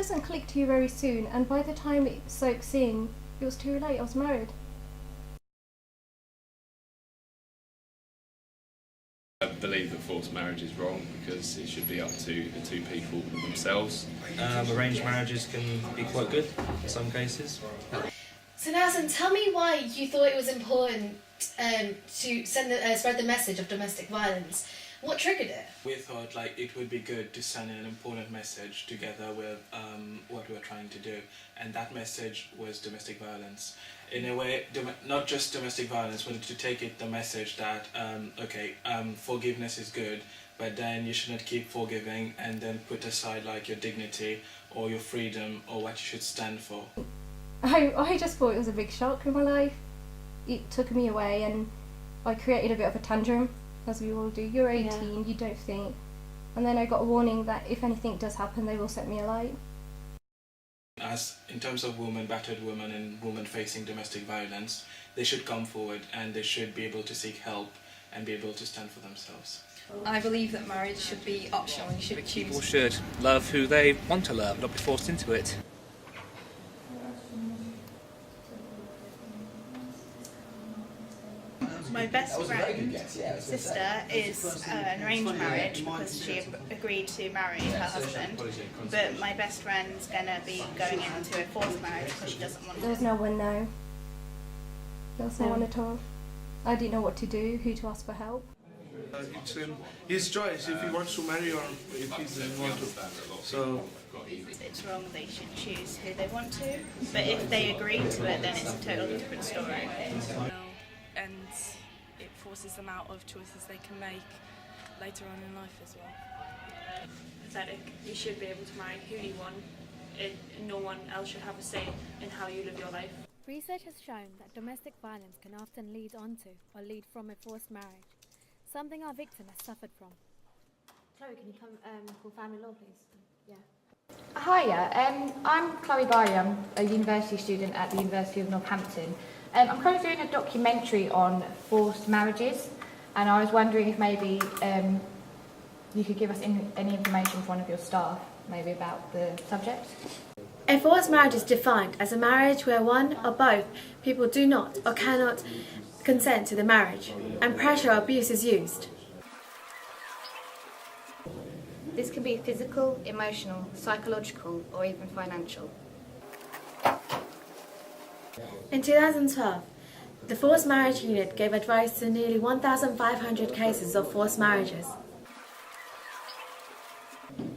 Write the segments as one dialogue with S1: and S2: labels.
S1: doesn't click to you very soon, and by the time it soaks in, it was too late. I was married.
S2: I believe that forced marriage is wrong because it should be up to the two people themselves.
S3: Arranged marriages can be quite good in some cases.
S4: So Nazan, tell me why you thought it was important to spread the message of domestic violence. What triggered it?
S5: We thought it would be good to send an important message together with what we were trying to do, and that message was domestic violence. In a way, not just domestic violence, we wanted to take it the message that forgiveness is good, but then you should not keep forgiving and then put aside your dignity or your freedom or what you should stand for.
S1: I just thought it was a big shock in my life. It took me away, and I created a bit of a tantrum, as we all do. You're 18, you don't think. And then I got a warning that if anything does happen, they will set me alight.
S5: As in terms of women, battered women and women facing domestic violence, they should come forward and they should be able to seek help and be able to stand for themselves.
S6: I believe that marriage should be optional and you should choose.
S7: People should love who they want to love, not be forced into it.
S8: My best friend's sister is an arranged marriage because she agreed to marry her husband, but my best friend's going to be going into a forced marriage because she doesn't want to.
S1: There was no one, no. There was no one at all. I didn't know what to do, who to ask for help.
S9: It's his choice if he wants to marry or if he doesn't want to. So
S8: It's wrong, they should choose who they want to, but if they agree to it, then it's a totally different story.
S10: And it forces them out of choices they can make later on in life as well.
S11: Pathetic. You should be able to marry who you want, and no one else should have a say in how you live your life.
S12: Research has shown that domestic violence can often lead onto or lead from a forced marriage, something our victim has suffered from.
S13: Chloe, can you come call family law, please? Yeah. Hiya, I'm Chloe Barry. I'm a university student at the University of Northampton. I'm currently doing a documentary on forced marriages, and I was wondering if maybe you could give us any information from one of your staff, maybe about the subject.
S4: A forced marriage is defined as a marriage where one or both people do not or cannot consent to the marriage, and pressure or abuse is used.
S13: This can be physical, emotional, psychological, or even financial.
S4: In 2012, the Forced Marriage Unit gave advice to nearly 1,500 cases of forced marriages.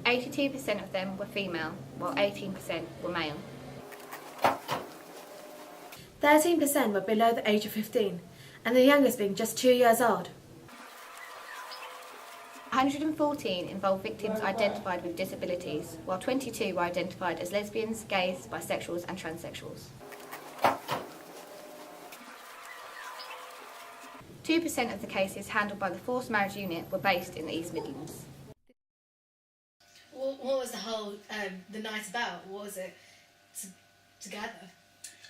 S13: 82% of them were female, while 18% were male.
S4: 13% were below the age of 15, and the youngest being just 2 years old.
S13: 114 involved victims identified with disabilities, while 22 were identified as lesbians, gays, bisexuals and transsexuals. 2% of the cases handled by the Forced Marriage Unit were based in the East Midlands.
S4: What was the whole the night about? What was it together?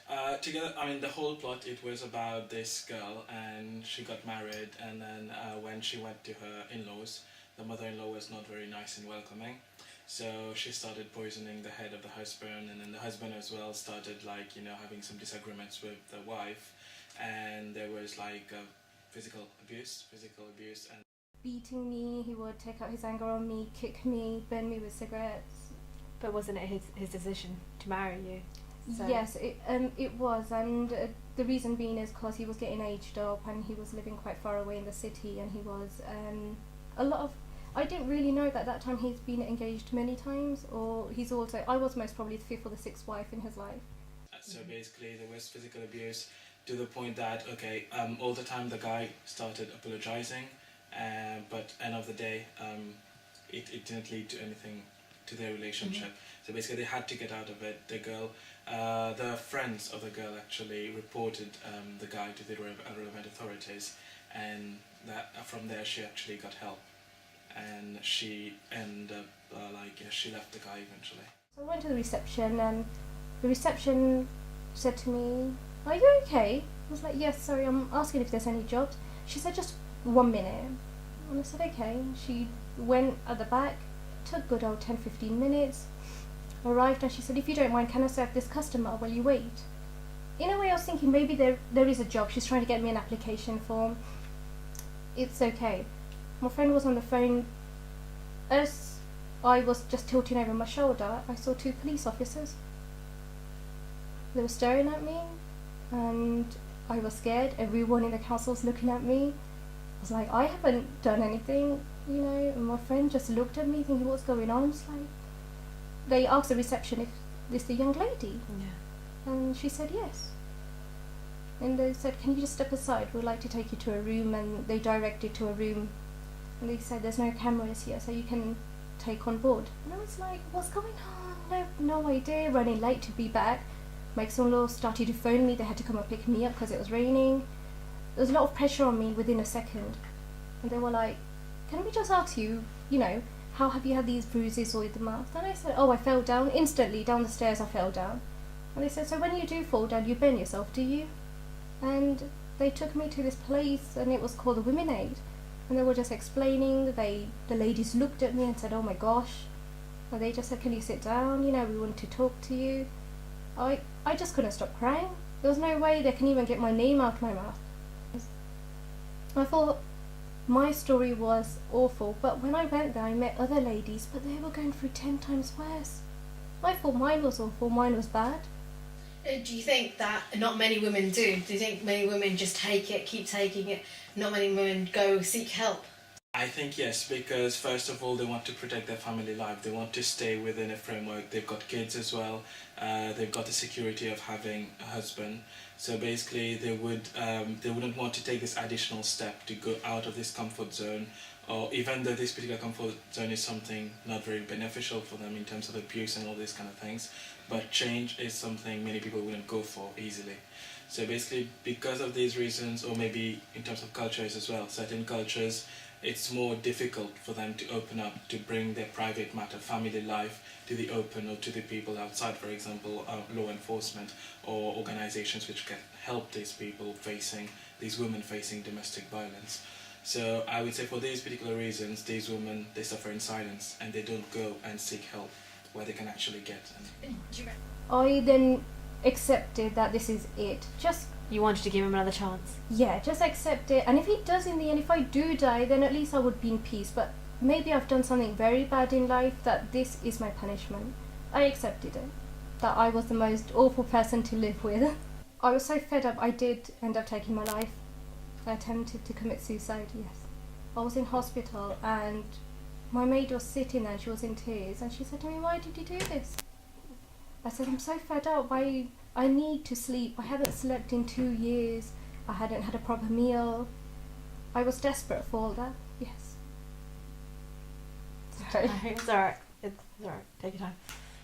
S5: The whole plot, it was about this girl, and she got married, and then when she went to her in-laws, the mother-in-law was not very nice and welcoming, so she started poisoning the head of the husband, and then the husband as well started having some disagreements with the wife, and there was physical abuse and
S1: Beating me, he would take out his anger on me, kick me, burn me with cigarettes.
S6: But wasn't it his decision to marry you? So.
S1: Yes, it was, and the reason being is because he was getting aged up and he was living quite far away in the city, and he was I didn't really know that at that time he's been engaged many times, or he's also, I was most probably the fifth or the sixth wife in his life.
S5: So basically there was physical abuse to the point that, all the time the guy started apologizing, but end of the day, it didn't lead to anything to their relationship. So basically they had to get out of it. The friends of the girl actually reported the guy to the relevant authorities, and from there she actually got help, and she ended up she left the guy eventually.
S1: So I went to the reception, and the reception said to me, "Are you okay?" I was like, "Yes, sorry, I'm asking if there's any jobs." She said, "Just 1 minute." And I said, "Okay." She went at the back, took good old 10-15 minutes. arrived and she said, if you don't mind, can I serve this customer while you wait? In a way I was thinking maybe there is a job, she's trying to get me an application form. It's okay. My friend was on the phone. As I was just tilting over my shoulder, I saw 2 police officers. They were staring at me and I was scared. Everyone in the council was looking at me. I was like, I haven't done anything, you know, and my friend just looked at me thinking, what's going on? It's like, they asked the reception if this the young lady.
S6: Yeah.
S1: And she said yes. And they said, can you just step aside? We'd like to take you to a room. And they directed to a room. And they said, there's no cameras here, so you can take on board. And I was like, what's going on? No idea. Running late to be back. My ex-in-law started to phone me. They had to come and pick me up because it was raining. There was a lot of pressure on me within a second. And they were like, can we just ask you, you know, how have you had these bruises or the mouth? And I said, oh, I fell down. Instantly, down the stairs I fell down. And they said, so when you do fall down, you burn yourself, do you? And they took me to this place and it was called the Women Aid. And they were just explaining, the ladies looked at me and said, oh my gosh. And they just said, can you sit down? You know, we want to talk to you. I just couldn't stop crying. There was no way they can even get my name out of my mouth. I thought my story was awful, but when I went there I met other ladies, but they were going through 10 times worse. I thought mine was awful, mine was bad.
S14: Do you think that not many women do? Do you think many women just take it, keep taking it, not many women go seek help?
S5: I think yes, because first of all they want to protect their family life. They want to stay within a framework. They've got kids as well. They've got the security of having a husband. So basically they wouldn't want to take this additional step to go out of this comfort zone, or even though this particular comfort zone is something not very beneficial for them in terms of abuse and all these kind of things, but change is something many people wouldn't go for easily. So basically because of these reasons, or maybe in terms of cultures as well, certain cultures it's more difficult for them to open up, to bring their private matter, family life to the open or to the people outside, for example, law enforcement or organizations which can help these people facing, these women facing domestic violence. So I would say for these particular reasons, these women, they suffer in silence and they don't go and seek help where they can actually get.
S1: I then accepted that this is it.
S6: You wanted to give him another chance?
S1: Yeah, just accept it. And if he does in the end, if I do die, then at least I would be in peace. But maybe I've done something very bad in life, that this is my punishment. I accepted it. That I was the most awful person to live with. I was so fed up, I did end up taking my life. I attempted to commit suicide, yes. I was in hospital and my maid was sitting there and she was in tears. And she said to me, why did you do this? I said, I'm so fed up. I need to sleep. I haven't slept in 2 years. I hadn't had a proper meal. I was desperate for all that. Yes. Sorry.
S6: It's alright. It's alright. Take your time.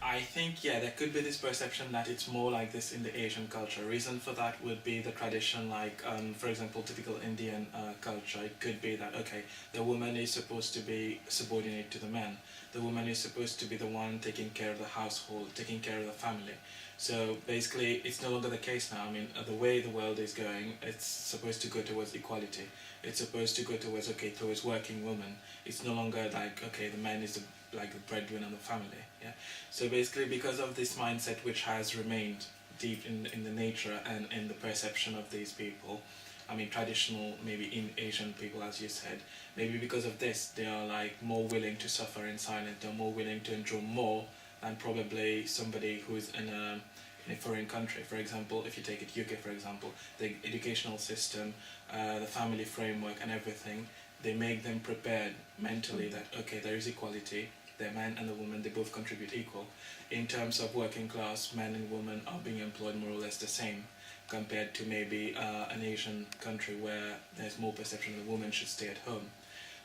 S5: I think, yeah, there could be this perception that it's more like this in the Asian culture. Reason for that would be the tradition, like, for example, typical Indian culture. It could be that, okay, the woman is supposed to be subordinate to the man. The woman is supposed to be the one taking care of the household, taking care of the family. So basically, it's no longer the case now. I mean, the way the world is going, it's supposed to go towards equality. It's supposed to go towards, okay, towards working women. It's no longer like, okay, the man is like the breadwinner of the family. Yeah. So basically, because of this mindset which has remained deep in the nature and in the perception of these people, I mean, traditional, maybe in Asian people, as you said, maybe because of this, they are like more willing to suffer in silence. They're more willing to endure more than probably somebody who's in a foreign country. For example, if you take it UK, for example, the educational system, the family framework and everything, they make them prepared mentally that, okay, there is equality, the man and the woman, they both contribute equal. In terms of working class, men and women are being employed more or less the same, compared to maybe an Asian country where there's more perception the woman should stay at home.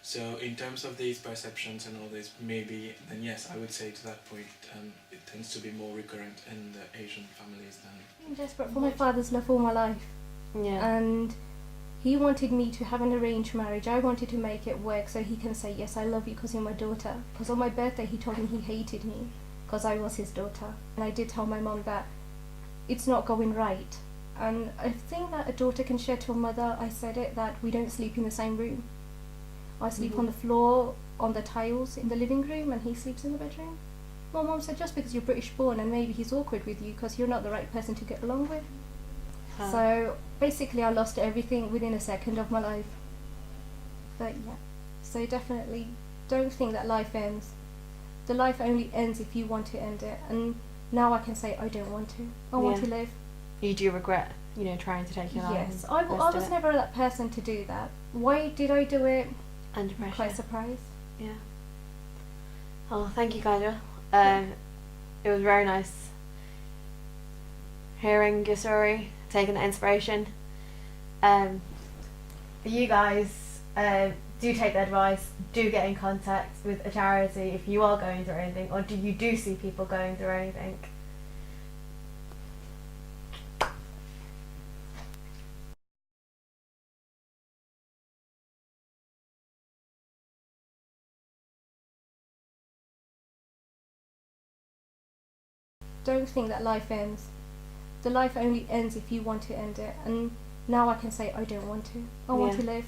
S5: So in terms of these perceptions and all this, maybe, then yes, I would say to that point, it tends to be more recurrent in the Asian families than...
S1: I'm desperate for my father's love all my life.
S6: Yeah.
S1: And he wanted me to have an arranged marriage. I wanted to make it work so he can say, yes, I love you because you're my daughter. Because on my birthday he told me he hated me because I was his daughter. And I did tell my mom that it's not going right. And a thing that a daughter can share to a mother, I said it, that we don't sleep in the same room. I sleep on the floor, on the tiles in the living room, and he sleeps in the bedroom. My mum said just because you're British born and maybe he's awkward with you because you're not the right person to get along with. So basically I lost everything within a second of my life. But yeah, so definitely don't think that life ends. The life only ends if you want to end it, and now I can say I don't want to. I want to live.
S4: You do regret, trying to take your life?
S1: Yes, I was never that person to do that. Why did I do it?
S4: Under pressure.
S1: I'm quite surprised.
S4: Yeah. Oh, thank you, Kaja. It was very nice hearing your story, taking the inspiration. You guys, do take the advice, do get in contact with a charity if you are going through anything, or you do see people going through anything.
S1: Don't think that life ends. The life only ends if you want to end it, and now I can say I don't want to. I want to live.